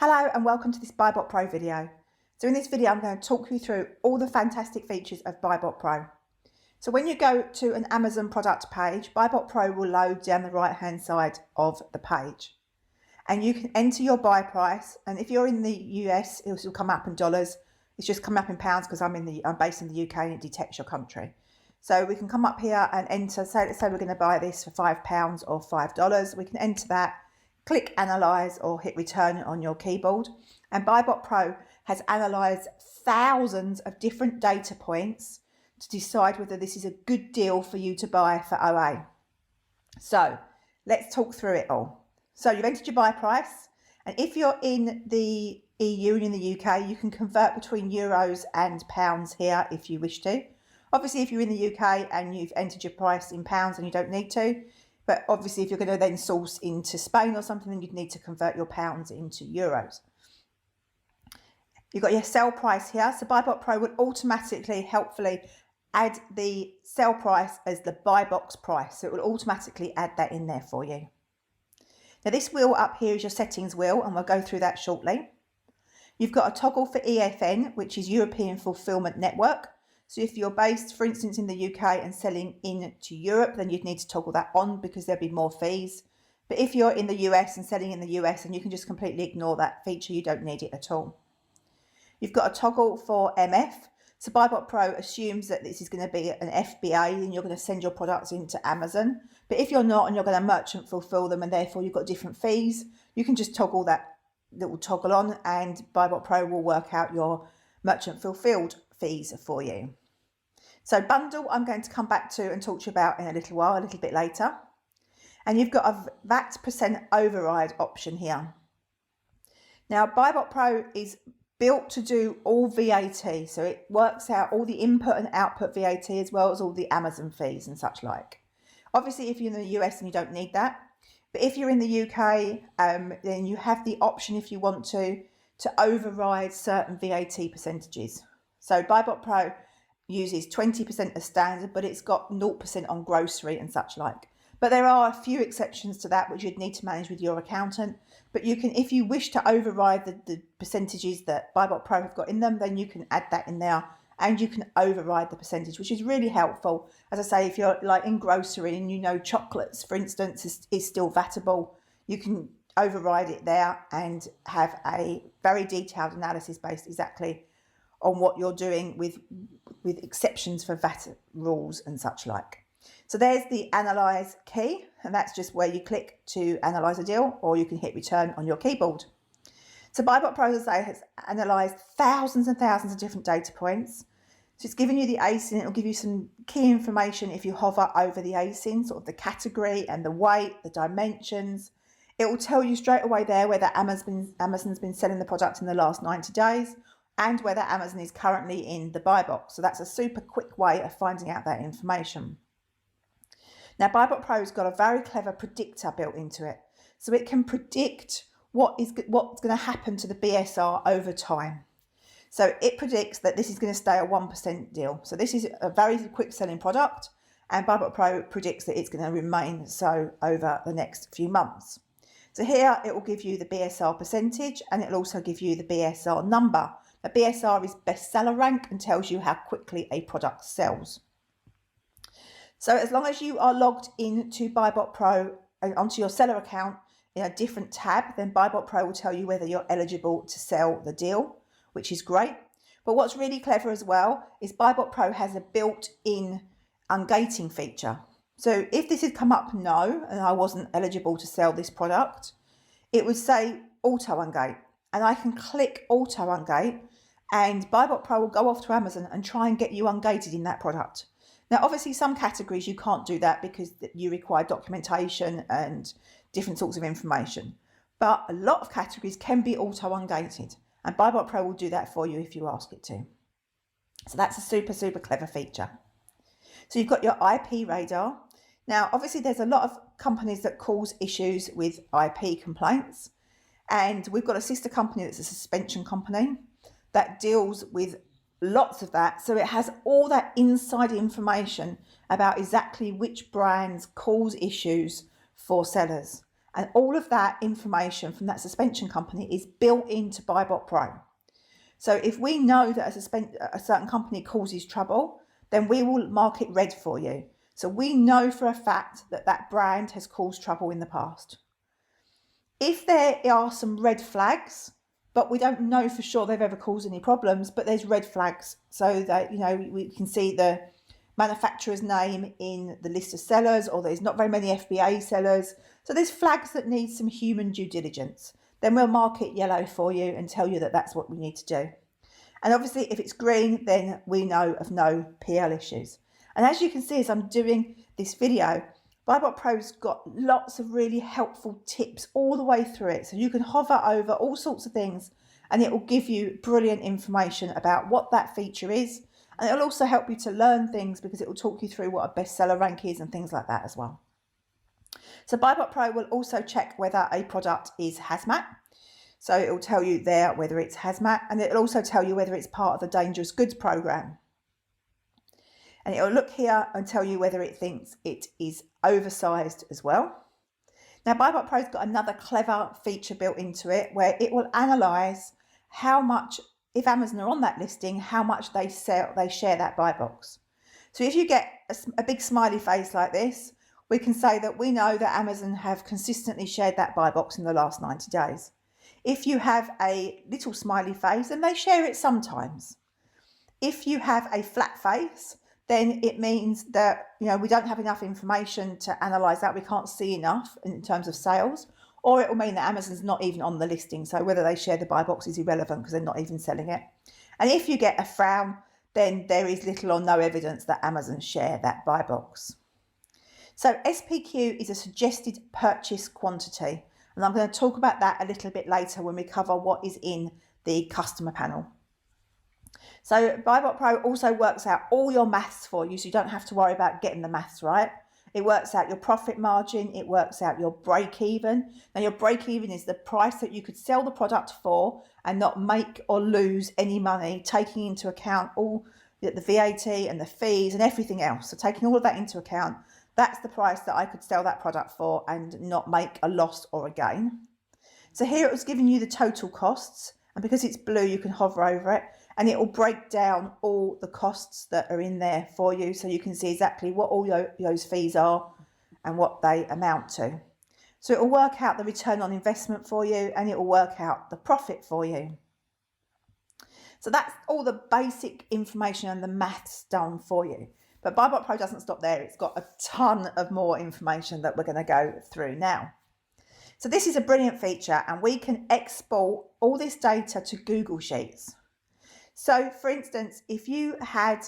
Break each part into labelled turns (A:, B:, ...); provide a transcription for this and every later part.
A: Hello and welcome to this BuyBot Pro video. So in this video I'm going to talk you through all the fantastic features of BuyBot Pro. So when you go to an Amazon product page, BuyBot Pro will load down the right hand side of the page. And you can enter your buy price, and if you're in the US it will come up in dollars. It's just come up in pounds because I'm based in the UK and it detects your country. So we can come up here and enter, let's say we're going to buy this for £5 or $5. We can enter that, click analyze or hit return on your keyboard, and BuyBot Pro has analysed thousands of different data points to decide whether this is a good deal for you to buy for OA. So let's talk through it all. So you've entered your buy price, and if you're in the EU and in the UK, you can convert between euros and pounds here if you wish to. Obviously, if you're in the UK and you've entered your price in pounds, and you don't need to. But obviously, if you're going to then source into Spain or something, then you'd need to convert your pounds into euros. You've got your sell price here. So BuyBot Pro would automatically, helpfully, add the sell price as the buy box price. So it will automatically add that in there for you. Now this wheel up here is your settings wheel, and we'll go through that shortly. You've got a toggle for EFN, which is European Fulfillment Network. So if you're based, for instance, in the UK and selling into Europe, then you'd need to toggle that on because there'll be more fees. But if you're in the US and selling in the US, then you can just completely ignore that feature. You don't need it at all. You've got a toggle for MF. So BuyBot Pro assumes that this is going to be an FBA, then you're going to send your products into Amazon. But if you're not and you're going to merchant fulfill them and therefore you've got different fees, you can just toggle that little toggle on and BuyBot Pro will work out your merchant fulfilled fees for you. So bundle, I'm going to come back to and talk to you about in a little while, a little bit later. And you've got a VAT % override option here. Now BuyBot Pro is built to do all VAT, so it works out all the input and output VAT as well as all the Amazon fees and such like. Obviously, if you're in the US and you don't need that, but if you're in the UK, then you have the option, if you want to override certain VAT percentages. So BuyBot Pro uses 20% as standard, but it's got 0% on grocery and such like. But there are a few exceptions to that which you'd need to manage with your accountant. But you can, if you wish to override the percentages that BuyBot Pro have got in them, then you can add that in there and you can override the percentage, which is really helpful. As I say, if you're like in grocery and you know chocolates, for instance, is still VATable, you can override it there and have a very detailed analysis based exactly on what you're doing with exceptions for VAT rules and such like. So there's the analyze key, and that's just where you click to analyze a deal, or you can hit return on your keyboard. So BuyBot Pro, as I say, has analysed thousands and thousands of different data points. So it's giving you the ASIN. It'll give you some key information if you hover over the ASIN, sort of the category and the weight, the dimensions. It will tell you straight away there whether Amazon's been selling the product in the last 90 days and whether Amazon is currently in the buy box. So that's a super quick way of finding out that information. Now BuyBot Pro's got a very clever predictor built into it. So it can predict what's going to happen to the BSR over time. So it predicts that this is going to stay a 1% deal. So this is a very quick selling product, and BuyBot Pro predicts that it's going to remain so over the next few months. So here it will give you the BSR percentage, and it'll also give you the BSR number. The BSR is bestseller rank and tells you how quickly a product sells. So as long as you are logged into BuyBot Pro and onto your seller account in a different tab, then BuyBot Pro will tell you whether you're eligible to sell the deal, which is great. But what's really clever as well is BuyBot Pro has a built-in ungating feature. So if this had come up no, and I wasn't eligible to sell this product, it would say auto ungate, and I can click auto ungate, and BuyBot Pro will go off to Amazon and try and get you ungated in that product. Now, obviously, some categories you can't do that because you require documentation and different sorts of information. But a lot of categories can be auto-ungated, and BuyBot Pro will do that for you if you ask it to. So that's a super, super clever feature. So you've got your IP radar. Now, obviously, there's a lot of companies that cause issues with IP complaints. And we've got a sister company that's a suspension company that deals with lots of that. So it has all that inside information about exactly which brands cause issues for sellers. And all of that information from that suspension company is built into BuyBot Pro. So if we know that a certain company causes trouble, then we will mark it red for you. So we know for a fact that that brand has caused trouble in the past. If there are some red flags, but we don't know for sure they've ever caused any problems, but there's red flags so that, we can see the manufacturer's name in the list of sellers, or there's not very many FBA sellers. So there's flags that need some human due diligence. Then we'll mark it yellow for you and tell you that that's what we need to do. And obviously if it's green, then we know of no PL issues. And as you can see, as I'm doing this video, BuyBot Pro's got lots of really helpful tips all the way through it. So you can hover over all sorts of things and it will give you brilliant information about what that feature is. And it'll also help you to learn things because it will talk you through what a bestseller rank is and things like that as well. So BuyBot Pro will also check whether a product is hazmat. So it will tell you there whether it's hazmat, and it'll also tell you whether it's part of the dangerous goods program. And it'll look here and tell you whether it thinks it is oversized as well. Now BuyBot Pro's got another clever feature built into it where it will analyze how much, if Amazon are on that listing, how much they share that buy box. So if you get a big smiley face like this, we can say that we know that Amazon have consistently shared that buy box in the last 90 days. If you have a little smiley face, then they share it sometimes. If you have a flat face, then it means that we don't have enough information to analyse that. We can't see enough in terms of sales, or it will mean that Amazon's not even on the listing. So whether they share the buy box is irrelevant because they're not even selling it. And if you get a frown, then there is little or no evidence that Amazon share that buy box. So SPQ is a suggested purchase quantity. And I'm going to talk about that a little bit later when we cover what is in the customer panel. So BuyBot Pro also works out all your maths for you, so you don't have to worry about getting the maths right. It works out your profit margin, it works out your break even. Now your break even is the price that you could sell the product for and not make or lose any money, taking into account all the VAT and the fees and everything else. So taking all of that into account, that's the price that I could sell that product for and not make a loss or a gain. So here it was giving you the total costs, and because it's blue you can hover over it and it will break down all the costs that are in there for you, so you can see exactly what all those fees are and what they amount to. So it will work out the return on investment for you and it will work out the profit for you. So that's all the basic information and the maths done for you. But BuyBot Pro doesn't stop there. It's got a ton of more information that we're going to go through now. So this is a brilliant feature and we can export all this data to Google Sheets. So for instance, if you had,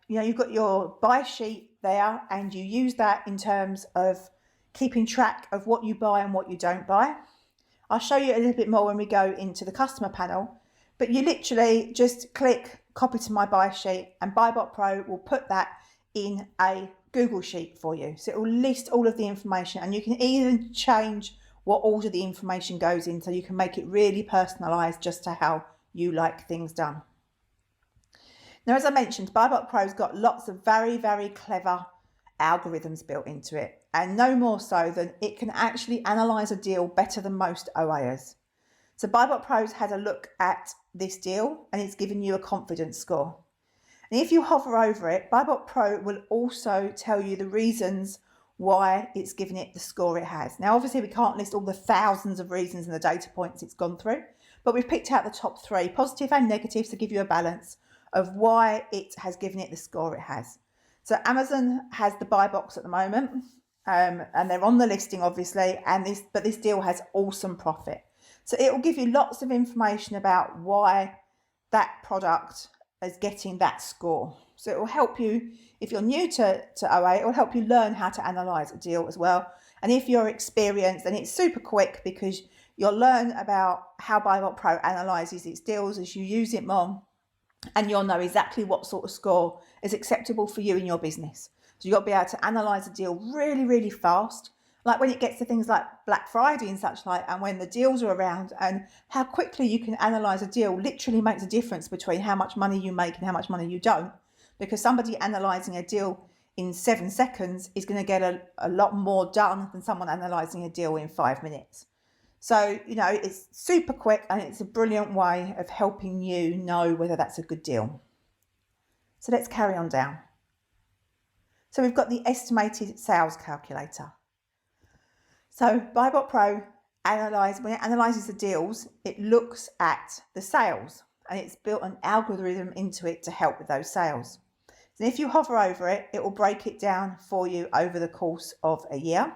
A: you've got your buy sheet there and you use that in terms of keeping track of what you buy and what you don't buy. I'll show you a little bit more when we go into the customer panel, but you literally just click copy to my buy sheet and BuyBot Pro will put that in a Google Sheet for you. So it will list all of the information and you can even change what order the information goes in, so you can make it really personalized just to how you like things done. Now, as I mentioned, BuyBot Pro's got lots of very, very clever algorithms built into it, and no more so than it can actually analyze a deal better than most OAers. So BuyBot Pro's had a look at this deal and it's given you a confidence score. And if you hover over it, BuyBot Pro will also tell you the reasons why it's given it the score it has. Now, obviously we can't list all the thousands of reasons and the data points it's gone through, but we've picked out the top 3, positive and negative, to give you a balance of why it has given it the score it has. So Amazon has the buy box at the moment, and they're on the listing obviously, but this deal has awesome profit. So it will give you lots of information about why that product is getting that score. So it will help you, if you're new to OA, it will help you learn how to analyze a deal as well. And if you're experienced, then it's super quick because you'll learn about how BuyBot Pro analyzes its deals as you use it more, and you'll know exactly what sort of score is acceptable for you in your business. So you've got to be able to analyze a deal really, really fast. Like when it gets to things like Black Friday and such like, and when the deals are around, and how quickly you can analyze a deal literally makes a difference between how much money you make and how much money you don't. Because somebody analyzing a deal in 7 seconds is going to get a lot more done than someone analysing a deal in 5 minutes. So, you know, it's super quick and it's a brilliant way of helping you know whether that's a good deal. So let's carry on down. So we've got the estimated sales calculator. So Bibot Pro when it analyses the deals, it looks at the sales and it's built an algorithm into it to help with those sales. And if you hover over it, it will break it down for you over the course of a year.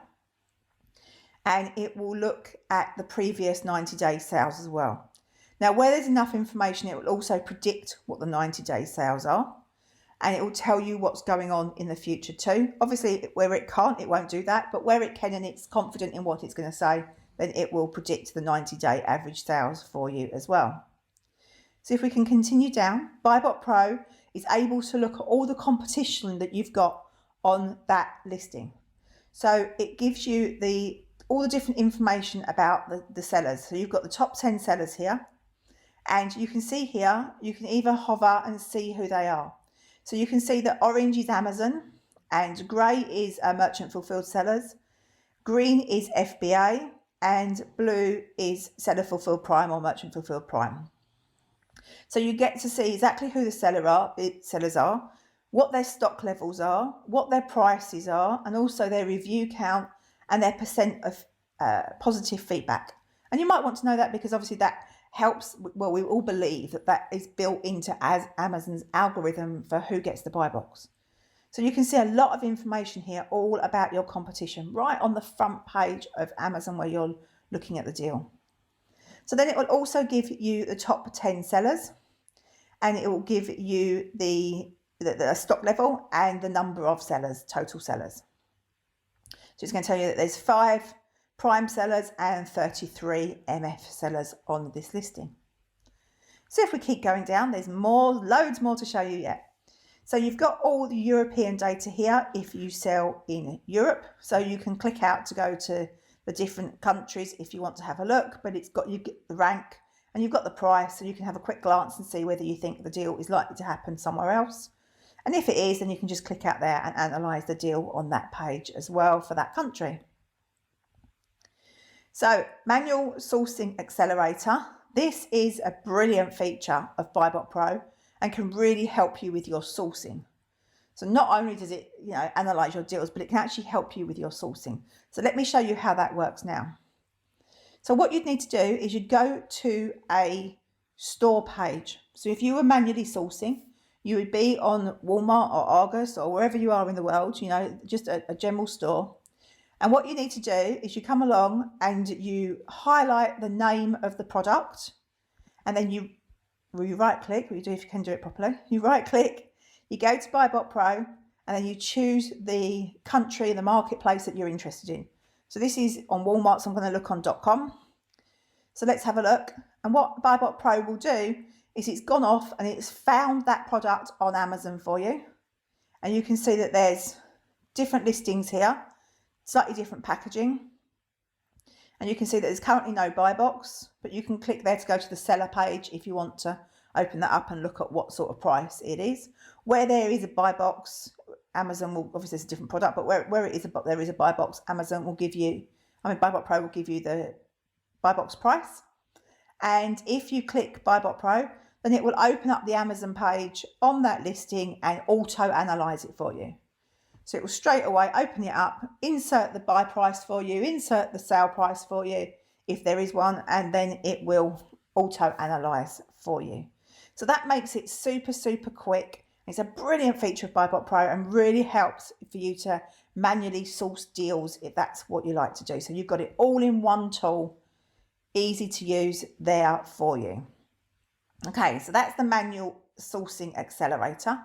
A: And it will look at the previous 90-day sales as well. Now, where there's enough information, it will also predict what the 90-day sales are. And it will tell you what's going on in the future too. Obviously, where it can't, it won't do that. But where it can and it's confident in what it's going to say, then it will predict the 90-day average sales for you as well. So if we can continue down, Bibot Pro is able to look at all the competition that you've got on that listing. So it gives you all the different information about the sellers. So you've got the top 10 sellers here. And you can see here, you can either hover and see who they are. So you can see that orange is Amazon and grey is merchant fulfilled sellers. Green is FBA and blue is seller fulfilled prime or merchant fulfilled prime. So you get to see exactly who the sellers are, what their stock levels are, what their prices are, and also their review count and their percent of positive feedback. And you might want to know that because obviously that helps. Well, we all believe that is built into Amazon's algorithm for who gets the buy box. So you can see a lot of information here all about your competition right on the front page of Amazon where you're looking at the deal. So then it will also give you the top 10 sellers and it will give you the stock level and the number of sellers, total sellers. So it's going to tell you that there's 5 prime sellers and 33 MF sellers on this listing. So if we keep going down, there's loads more to show you yet. So you've got all the European data here if you sell in Europe. So you can click out to go to the different countries if you want to have a look, but you get the rank and you've got the price, so you can have a quick glance and see whether you think the deal is likely to happen somewhere else. And if it is, then you can just click out there and analyse the deal on that page as well for that country. So manual sourcing accelerator. This is a brilliant feature of Bibot Pro and can really help you with your sourcing. So not only does it, analyse your deals, but it can actually help you with your sourcing. So let me show you how that works now. So what you'd need to do is you'd go to a store page. So if you were manually sourcing, you would be on Walmart or Argos or wherever you are in the world, just a general store. And what you need to do is you come along and you highlight the name of the product, and then you right click, what you do if you can do it properly, you right click, you go to Bibot Pro, and then you choose the country and the marketplace that you're interested in. So this is on Walmart, so I'm going to look on .com. So let's have a look. And what Bibot Pro will do is it's gone off and it's found that product on Amazon for you. And you can see that there's different listings here, slightly different packaging. And you can see that there's currently no buy box, but you can click there to go to the seller page if you want to open that up and look at what sort of price it is. Where there is a buy box, Amazon will, obviously it's a different product, but where there is a buy box, Amazon will give you, Bibot Pro will give you the buy box price. And if you click Bibot Pro, then it will open up the Amazon page on that listing and auto analyze it for you. So it will straight away open it up, insert the buy price for you, insert the sale price for you if there is one, and then it will auto analyze for you. So that makes it super, super quick. It's a brilliant feature of Bibot Pro and really helps for you to manually source deals if that's what you like to do. So you've got it all in one tool, easy to use there for you. Okay, so that's the manual sourcing accelerator.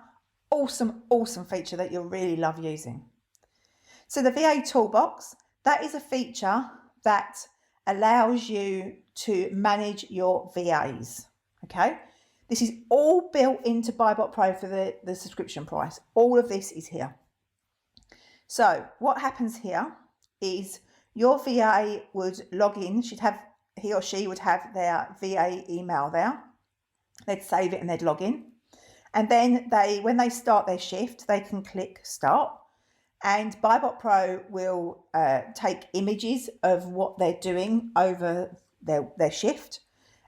A: Awesome, awesome feature that you'll really love using. So the VA toolbox, that is a feature that allows you to manage your VAs. Okay, this is all built into Bibot Pro for the subscription price. All of this is here. So what happens here is your VA would log in, he or she would have their VA email there. They'd save it and they'd log in. And then when they start their shift, they can click start. And BuyBot Pro will take images of what they're doing over their shift.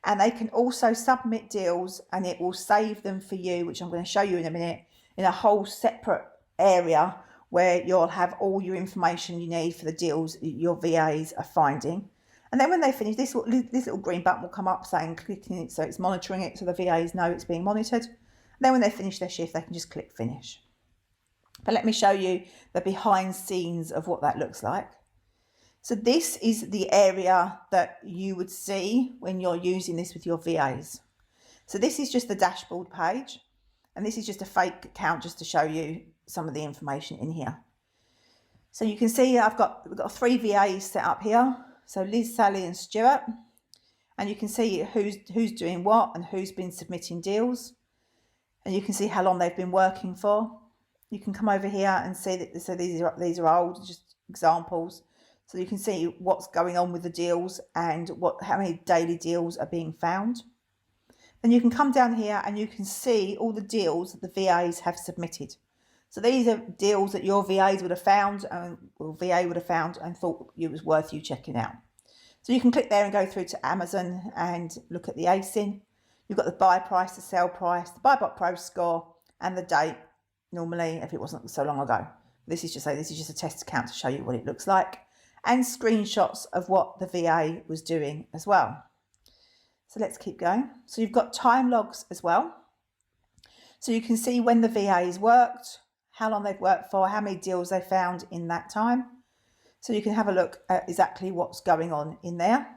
A: And they can also submit deals, and it will save them for you, which I'm going to show you in a minute, in a whole separate area where you'll have all your information you need for the deals your VAs are finding. And then when they finish, this little green button will come up saying clicking it, so it's monitoring it, so the VAs know it's being monitored. And then when they finish their shift, they can just click finish. But let me show you the behind scenes of what that looks like. So this is the area that you would see when you're using this with your VAs. So this is just the dashboard page, and this is just a fake account just to show you some of the information in here. So you can see we've got 3 VAs set up here. So Liz, Sally and Stuart. And you can see who's doing what and who's been submitting deals. And you can see how long they've been working for. You can come over here and see that, so these are old, just examples. So you can see what's going on with the deals and how many daily deals are being found. Then you can come down here and you can see all the deals that the VAs have submitted. So these are deals that your VAs would have found, or VA would have found and thought it was worth you checking out. So you can click there and go through to Amazon and look at the ASIN. You've got the buy price, the sell price, the BuyBot Pro score, and the date. Normally, if it wasn't so long ago. This is just a test account to show you what it looks like, and screenshots of what the VA was doing as well. So let's keep going. So you've got time logs as well. So you can see when the VA's worked, how long they've worked for, how many deals they found in that time. So you can have a look at exactly what's going on in there.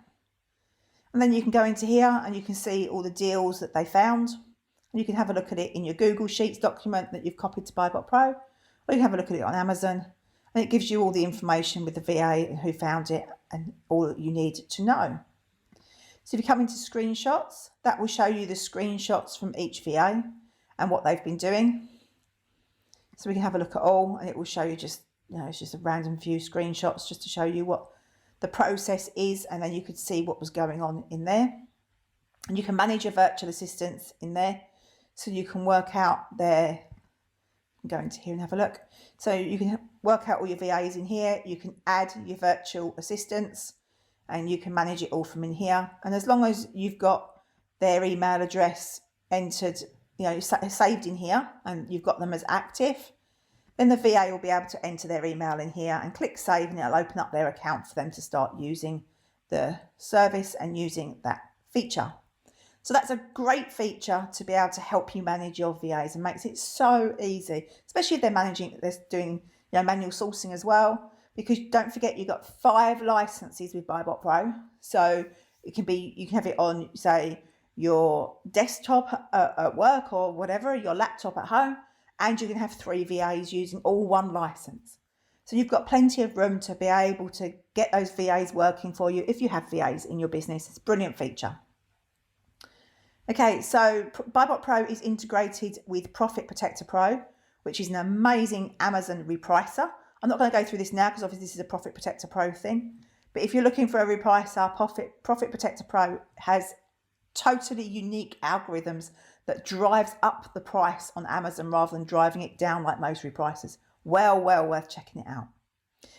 A: And then you can go into here and you can see all the deals that they found. You can have a look at it in your Google Sheets document that you've copied to BuyBot Pro, or you can have a look at it on Amazon, and it gives you all the information with the VA and who found it and all that you need to know. So if you come into screenshots, that will show you the screenshots from each VA and what they've been doing. So we can have a look at all, and it will show you it's just a random few screenshots just to show you what the process is, and then you could see what was going on in there. And you can manage your virtual assistants in there. So you can work out go into here and have a look. So you can work out all your VAs in here. You can add your virtual assistants and you can manage it all from in here. And as long as you've got their email address entered, saved in here, and you've got them as active, then the VA will be able to enter their email in here and click save, and it'll open up their account for them to start using the service and using that feature. So that's a great feature to be able to help you manage your VAs, and makes it so easy, especially if they're doing manual sourcing as well, because don't forget you've got 5 licenses with BuyBot Pro. So you can have it on, say, your desktop at work or whatever, your laptop at home, and you can have 3 VAs using all 1 license. So you've got plenty of room to be able to get those VAs working for you if you have VAs in your business. It's a brilliant feature. Okay, so BuyBot Pro is integrated with Profit Protector Pro, which is an amazing Amazon repricer. I'm not going to go through this now because obviously this is a Profit Protector Pro thing. But if you're looking for a repricer, Profit Protector Pro has totally unique algorithms that drives up the price on Amazon rather than driving it down like most repricers. Well worth checking it out.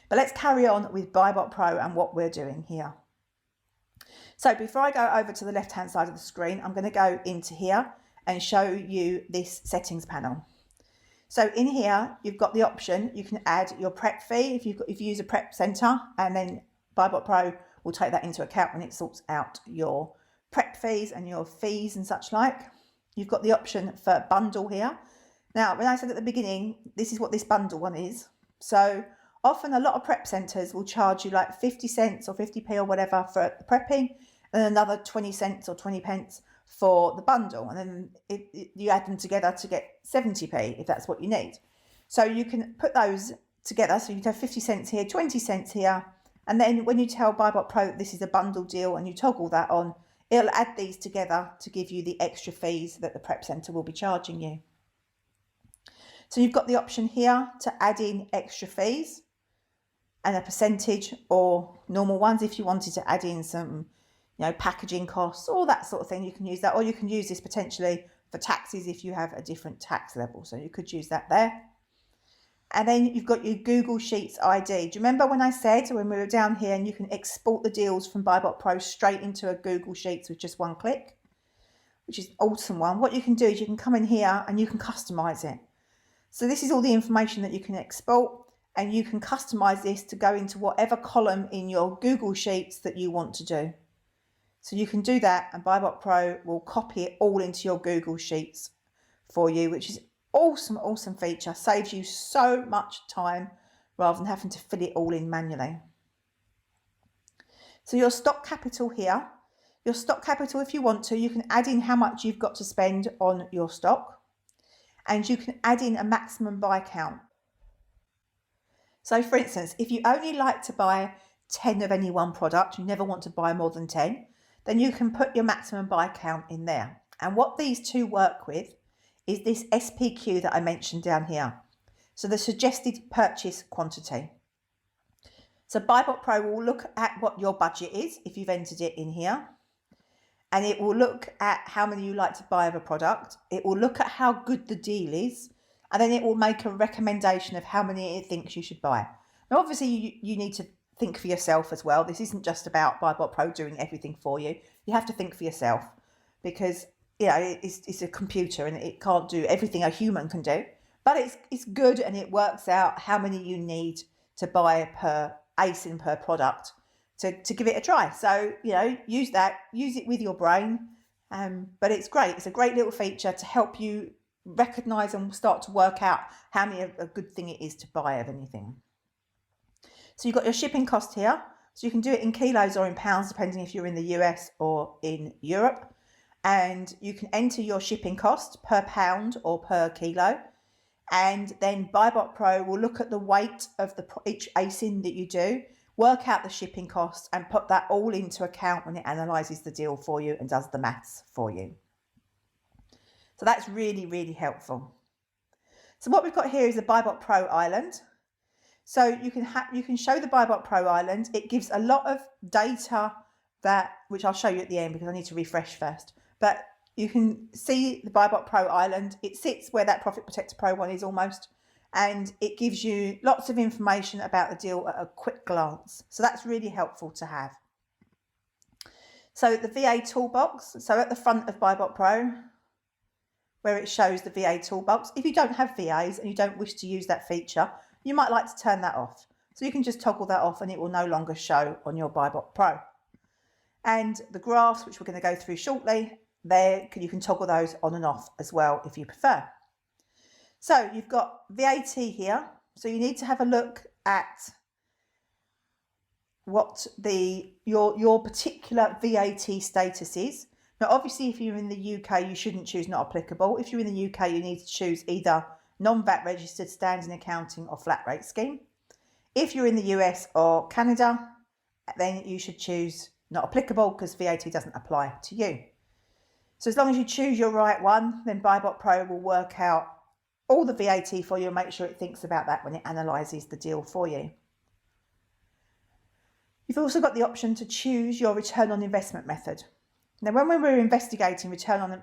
A: But let's carry on with BuyBot Pro and what we're doing here. So before I go over to the left hand side of the screen, I'm going to go into here and show you this settings panel. So in here, you've got the option, you can add your prep fee if you use a prep center, and then BuyBot Pro will take that into account when it sorts out your prep fees and your fees and such like. You've got the option for bundle here. Now, when I said at the beginning, this is what this bundle one is. So often a lot of prep centres will charge you like 50 cents or 50p or whatever for the prepping, and another 20 cents or 20 pence for the bundle. And then you add them together to get 70p if that's what you need. So you can put those together. So you can have 50 cents here, 20 cents here. And then when you tell BuyBot Pro that this is a bundle deal and you toggle that on, it'll add these together to give you the extra fees that the prep centre will be charging you. So you've got the option here to add in extra fees and a percentage or normal ones. If you wanted to add in some, packaging costs, all that sort of thing, you can use that. Or you can use this potentially for taxes if you have a different tax level. So you could use that there. And then you've got your Google Sheets ID. Do you remember when I said when we were down here and you can export the deals from BuyBot Pro straight into a Google Sheets with just one click, which is an awesome one. What you can do is you can come in here and you can customize it. So this is all the information that you can export, and you can customize this to go into whatever column in your Google Sheets that you want to do. So you can do that, and BuyBot Pro will copy it all into your Google Sheets for you, which is awesome, awesome feature. Saves you so much time rather than having to fill it all in manually. So your stock capital here, your stock capital, if you want to, you can add in how much you've got to spend on your stock, and you can add in a maximum buy count. So for instance, if you only like to buy 10 of any one product, you never want to buy more than 10, then you can put your maximum buy count in there. And what these two work with is this SPQ that I mentioned down here. So the suggested purchase quantity. So BuyBot Pro will look at what your budget is if you've entered it in here. And it will look at how many you like to buy of a product. It will look at how good the deal is. And then it will make a recommendation of how many it thinks you should buy. Now, obviously, you need to think for yourself as well. This isn't just about BuyBot Pro doing everything for you. You have to think for yourself because, you know, it's a computer and it can't do everything a human can do. But it's good, and it works out how many you need to buy per ASIN per product to give it a try. So, you know, use it with your brain. But it's great. It's a great little feature to help you recognize and start to work out how many a good thing it is to buy of anything. So you've got your shipping cost here. So you can do it in kilos or in pounds, depending if you're in the US or in Europe. And you can enter your shipping cost per pound or per kilo. And then BuyBot Pro will look at the weight of each ASIN that you do, work out the shipping cost, and put that all into account when it analyzes the deal for you and does the maths for you. So that's really, really helpful. So what we've got here is the BuyBot Pro island. So you can show the BuyBot Pro island. It gives a lot of data which I'll show you at the end because I need to refresh first. But you can see the BuyBot Pro island. It sits where that Profit Protector Pro one is almost. And it gives you lots of information about the deal at a quick glance. So that's really helpful to have. So the VA toolbox. So at the front of BuyBot Pro, where it shows the VA toolbox. If you don't have VAs and you don't wish to use that feature, you might like to turn that off. So you can just toggle that off and it will no longer show on your BuyBot Pro. And the graphs, which we're going to go through shortly, you can toggle those on and off as well if you prefer. So you've got VAT here. So you need to have a look at what your particular VAT status is. Now, obviously, if you're in the UK, you shouldn't choose not applicable. If you're in the UK, you need to choose either non-VAT registered, standard accounting or flat rate scheme. If you're in the US or Canada, then you should choose not applicable because VAT doesn't apply to you. So as long as you choose your right one, then BuyBot Pro will work out all the VAT for you and make sure it thinks about that when it analyses the deal for you. You've also got the option to choose your return on investment method. Now, when we were investigating return on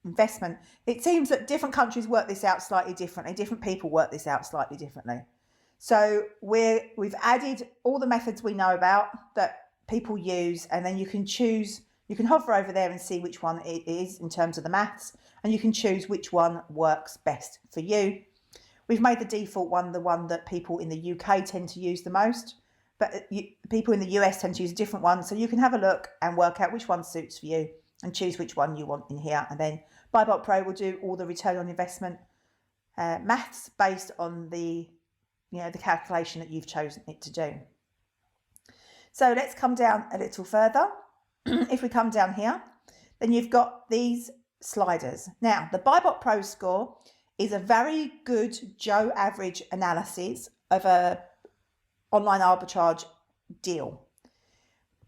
A: investment, it seems that different countries work this out slightly differently. Different people work this out slightly differently. So we've added all the methods we know about that people use, and then you can choose, you can hover over there and see which one it is in terms of the maths, and you can choose which one works best for you. We've made the default one the one that people in the UK tend to use the most, but people in the US tend to use a different one. So you can have a look and work out which one suits for you and choose which one you want in here. And then BuyBot Pro will do all the return on investment maths based on the calculation that you've chosen it to do. So let's come down a little further. If we come down here, then you've got these sliders. Now, the BuyBot Pro score is a very good Joe average analysis of a online arbitrage deal.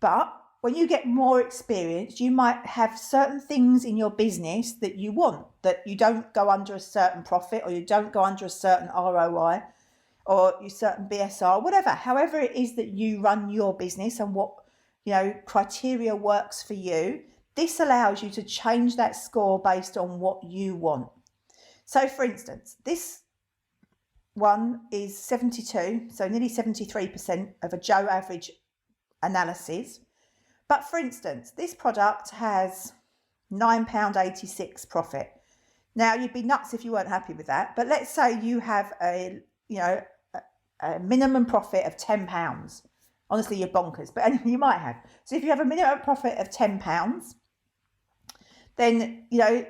A: But when you get more experience, you might have certain things in your business that you want, that you don't go under a certain profit, or you don't go under a certain ROI, or your certain BSR, whatever, however it is that you run your business and what criteria works for you. This allows you to change that score based on what you want. So for instance, this one is 72, so nearly 73% of a Joe average analysis. But for instance, this product has £9.86 profit. Now, you'd be nuts if you weren't happy with that, but let's say you have a minimum profit of £10. Honestly, you're bonkers, but anyway, you might have. So if you have a minimum profit of £10, then,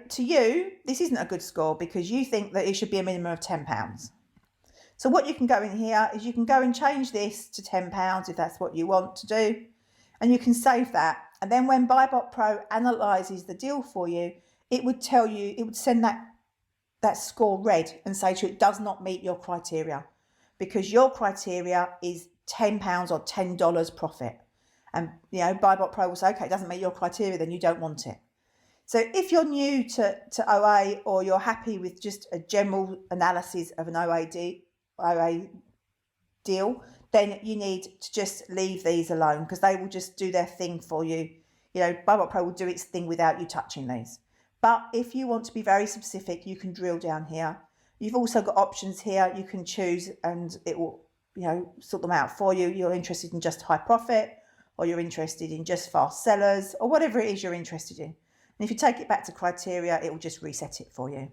A: to you, this isn't a good score because you think that it should be a minimum of £10. So what you can go in here is you can go and change this to £10 if that's what you want to do, and you can save that. And then when BuyBot Pro analyses the deal for you, it would tell you, it would send that score red and say to you, it does not meet your criteria because your criteria is £10 or $10 profit. And, BuyBot Pro will say, okay, it doesn't meet your criteria, then you don't want it. So if you're new to OA or you're happy with just a general analysis of an OA deal, then you need to just leave these alone because they will just do their thing for you. BuyBot Pro will do its thing without you touching these. But if you want to be very specific, you can drill down here. You've also got options here. You can choose and it will, sort them out for you. You're interested in just high profit or you're interested in just fast sellers or whatever it is you're interested in. And if you take it back to criteria, it will just reset it for you.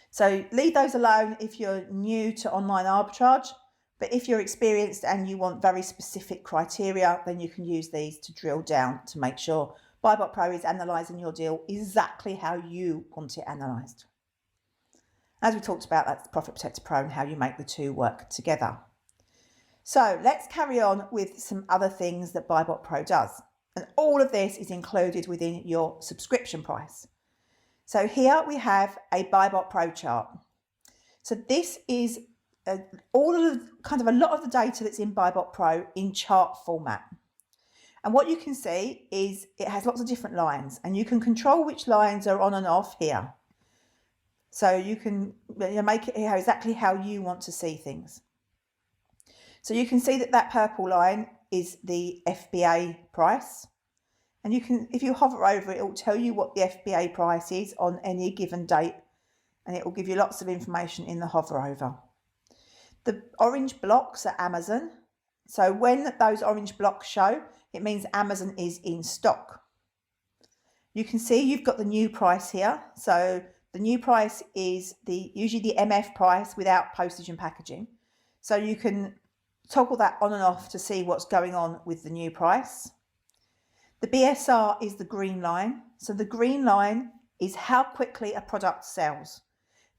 A: So leave those alone if you're new to online arbitrage. But if you're experienced and you want very specific criteria, then you can use these to drill down to make sure BuyBot Pro is analysing your deal exactly how you want it analysed. As we talked about, that's Profit Protector Pro and how you make the two work together. So let's carry on with some other things that BuyBot Pro does. And all of this is included within your subscription price. So here we have a BuyBot Pro chart. So this is a lot of the data that's in BuyBot Pro in chart format. And what you can see is it has lots of different lines and you can control which lines are on and off here. So you can make it here exactly how you want to see things. So you can see that purple line is the FBA price. And you can, if you hover over it, it will tell you what the FBA price is on any given date. And it will give you lots of information in the hover over. The orange blocks are Amazon. So when those orange blocks show, it means Amazon is in stock. You can see you've got the new price here. So the new price is usually the MF price without postage and packaging. So you can toggle that on and off to see what's going on with the new price. The BSR is the green line. So the green line is how quickly a product sells.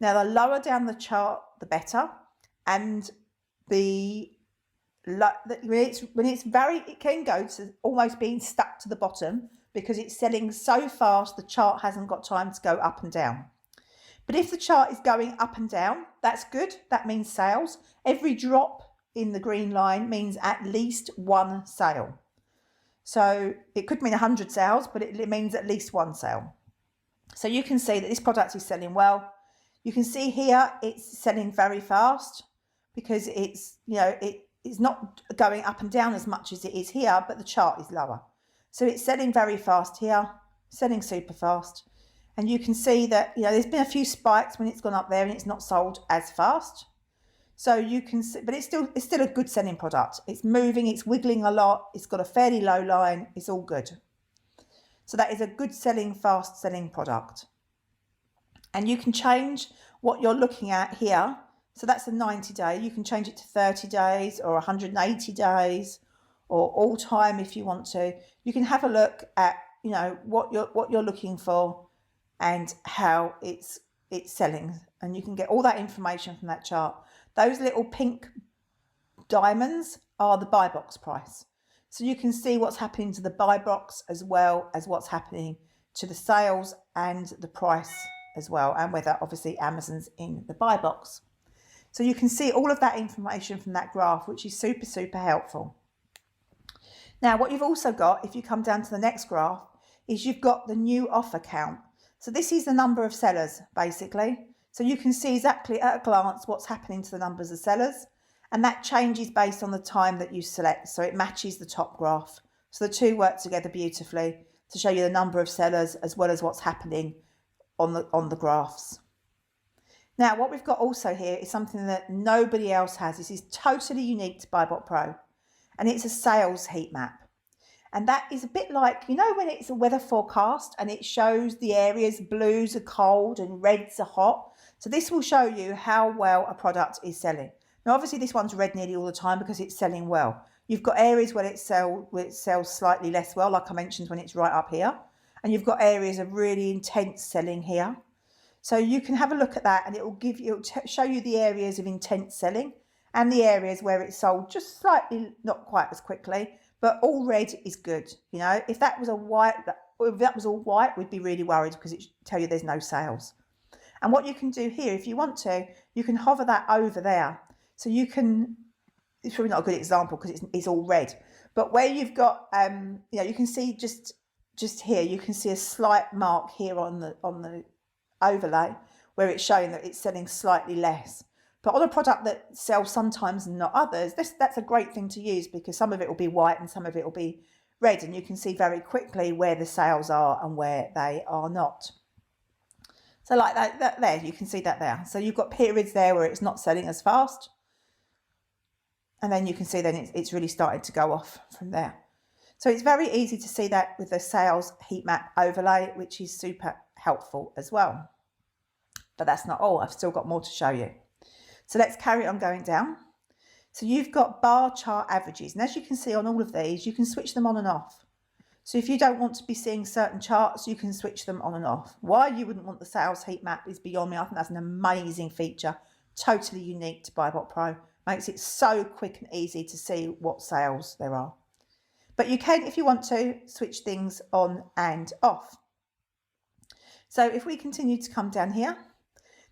A: Now the lower down the chart, the better. And when it can go to almost being stuck to the bottom because it's selling so fast the chart hasn't got time to go up and down. But if the chart is going up and down, that's good. That means sales. Every drop in the green line means at least one sale. So it could mean 100 sales, but it means at least one sale. So you can see that this product is selling well. You can see here it's selling very fast because it's not going up and down as much as it is here, but the chart is lower. So it's selling very fast here, selling super fast. And you can see that, there's been a few spikes when it's gone up there and it's not sold as fast. So you can see, but it's still a good selling product. It's moving, it's wiggling a lot. It's got a fairly low line. It's all good. So that is a good selling, fast selling product. And you can change what you're looking at here. So that's a 90-day. You can change it to 30 days or 180 days or all time if you want to. You can have a look at, what you're looking for and how it's selling. And you can get all that information from that chart. Those little pink diamonds are the buy box price. So you can see what's happening to the buy box as well as what's happening to the sales and the price as well, and whether obviously Amazon's in the buy box. So you can see all of that information from that graph, which is super, super helpful. Now, what you've also got, if you come down to the next graph, is you've got the new offer count. So this is the number of sellers, basically. So you can see exactly at a glance what's happening to the numbers of sellers. And that changes based on the time that you select. So it matches the top graph. So the two work together beautifully to show you the number of sellers as well as what's happening on the graphs. Now, what we've got also here is something that nobody else has. This is totally unique to BuyBot Pro, and it's a sales heat map. And that is a bit like, you know, when it's a weather forecast and it shows the areas, blues are cold and reds are hot. So this will show you how well a product is selling. Now, obviously this one's red nearly all the time because it's selling well. You've got areas where it sells slightly less well, like I mentioned, when it's right up here. And you've got areas of really intense selling here. So you can have a look at that and it will show you the areas of intense selling and the areas where it's sold just slightly, not quite as quickly. But all red is good. You know, if that was all white, we'd be really worried because it should tell you there's no sales. And what you can do here, if you want to, you can hover that over there. So you can, it's probably not a good example because it's all red. But where you've got, you know, you can see just here, you can see a slight mark here on the overlay where it's showing that it's selling slightly less. But on a product that sells sometimes and not others, that's a great thing to use because some of it will be white and some of it will be red, and you can see very quickly where the sales are and where they are not. So like that there, you can see that there. So you've got periods there where it's not selling as fast, and then you can see then it's really started to go off from there. So it's very easy to see that with the sales heat map overlay, which is super helpful as well. But that's not all. I've still got more to show you. So let's carry on going down. So you've got bar chart averages. And as you can see on all of these, you can switch them on and off. So if you don't want to be seeing certain charts, you can switch them on and off. Why you wouldn't want the sales heat map is beyond me. I think that's an amazing feature. Totally unique to BuyBot Pro. Makes it so quick and easy to see what sales there are. But you can, if you want to, switch things on and off. So if we continue to come down here,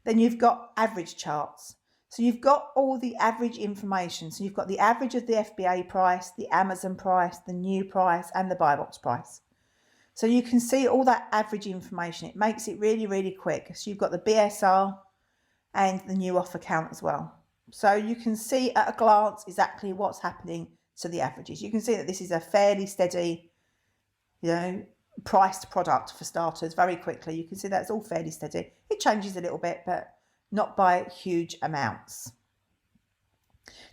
A: then you've got average charts. So you've got all the average information. So you've got the average of the FBA price, the Amazon price, the new price, and the BuyBox price. So you can see all that average information. It makes it really, really quick. So you've got the BSR and the new offer count as well. So you can see at a glance exactly what's happening to the averages. You can see that this is a fairly steady, you know, priced product for starters very quickly. You can see that's all fairly steady. It changes a little bit, but not by huge amounts.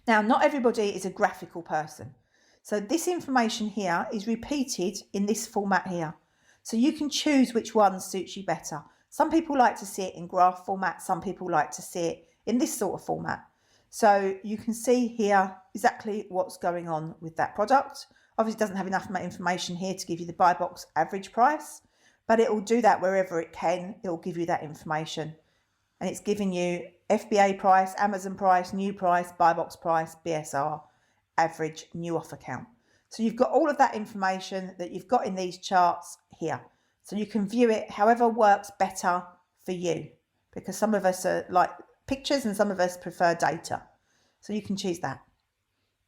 A: Now, not everybody is a graphical person. So this information here is repeated in this format here. So you can choose which one suits you better. Some people like to see it in graph format. Some people like to see it in this sort of format. So you can see here exactly what's going on with that product. Obviously, it doesn't have enough information here to give you the buy box average price, but it will do that wherever it can. It will give you that information. And it's giving you FBA price, Amazon price, new price, buy box price, BSR, average, new offer count. So you've got all of that information that you've got in these charts here. So you can view it however works better for you, because some of us are like pictures and some of us prefer data. So you can choose that.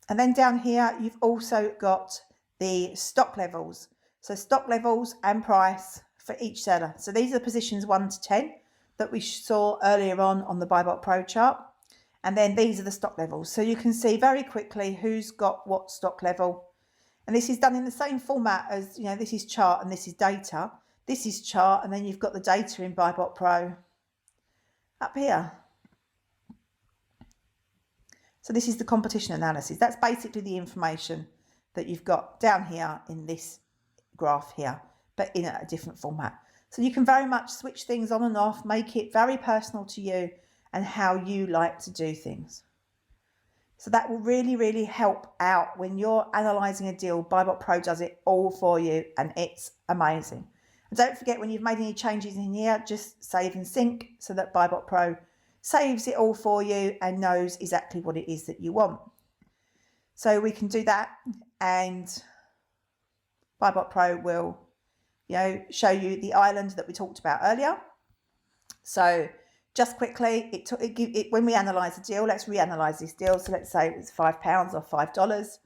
A: And then down here, you've also got the stock levels. So stock levels and price for each seller. So these are positions 1 to 10 that we saw earlier on the BuyBot Pro chart. And then these are the stock levels. So you can see very quickly who's got what stock level. And this is done in the same format as, you know, this is chart and this is data. This is chart, and then you've got the data in BuyBot Pro up here. So this is the competition analysis. That's basically the information that you've got down here in this graph here, but in a different format. So you can very much switch things on and off, make it very personal to you and how you like to do things. So that will really, really help out when you're analysing a deal. BuyBot Pro does it all for you and it's amazing. And don't forget, when you've made any changes in here, just save and sync so that BuyBot Pro saves it all for you and knows exactly what it is that you want. So we can do that, and BuyBot Pro will, you know, show you the island that we talked about earlier. So just quickly, when we analyse a deal, let's reanalyse this deal. So let's say it was £5 or $5.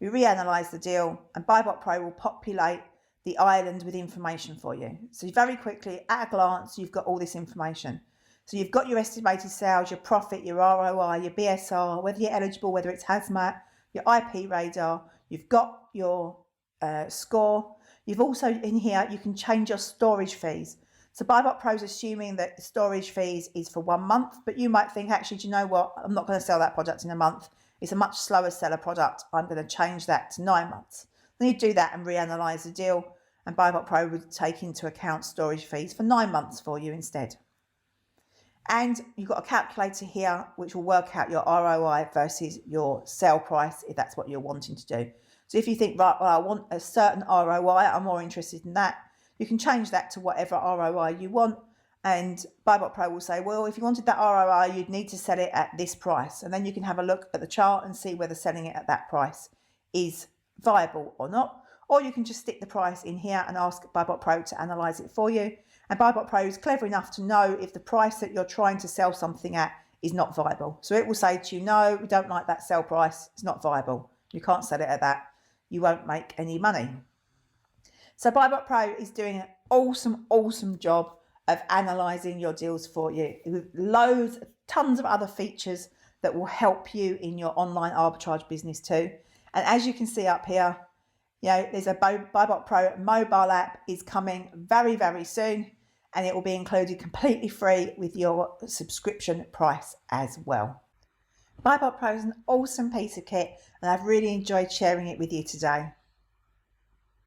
A: We reanalyse the deal, and BuyBot Pro will populate the island with information for you. So very quickly, at a glance, you've got all this information. So you've got your estimated sales, your profit, your ROI, your BSR, whether you're eligible, whether it's hazmat, your IP radar, you've got your score. You've also in here, you can change your storage fees. So BuyBot Pro is assuming that the storage fees is for 1 month, but you might think, actually, do you know what? I'm not going to sell that product in a month. It's a much slower seller product. I'm going to change that to 9 months. Then you do that and reanalyze the deal, and BuyBot Pro would take into account storage fees for 9 months for you instead. And you've got a calculator here which will work out your ROI versus your sale price if that's what you're wanting to do. So if you think, right, well, I want a certain ROI, I'm more interested in that, you can change that to whatever ROI you want. And BuyBot Pro will say, well, if you wanted that ROI, you'd need to sell it at this price. And then you can have a look at the chart and see whether selling it at that price is viable or not. Or you can just stick the price in here and ask BuyBot Pro to analyze it for you. And BuyBot Pro is clever enough to know if the price that you're trying to sell something at is not viable. So it will say to you, no, we don't like that sell price. It's not viable. You can't sell it at that. You won't make any money. So BuyBot Pro is doing an awesome job of analysing your deals for you with loads, tons of other features that will help you in your online arbitrage business too. And as you can see up here, there's a BuyBot Pro mobile app is coming very, very soon, and it will be included completely free with your subscription price as well. BuyBot Pro is an awesome piece of kit, and I've really enjoyed sharing it with you today.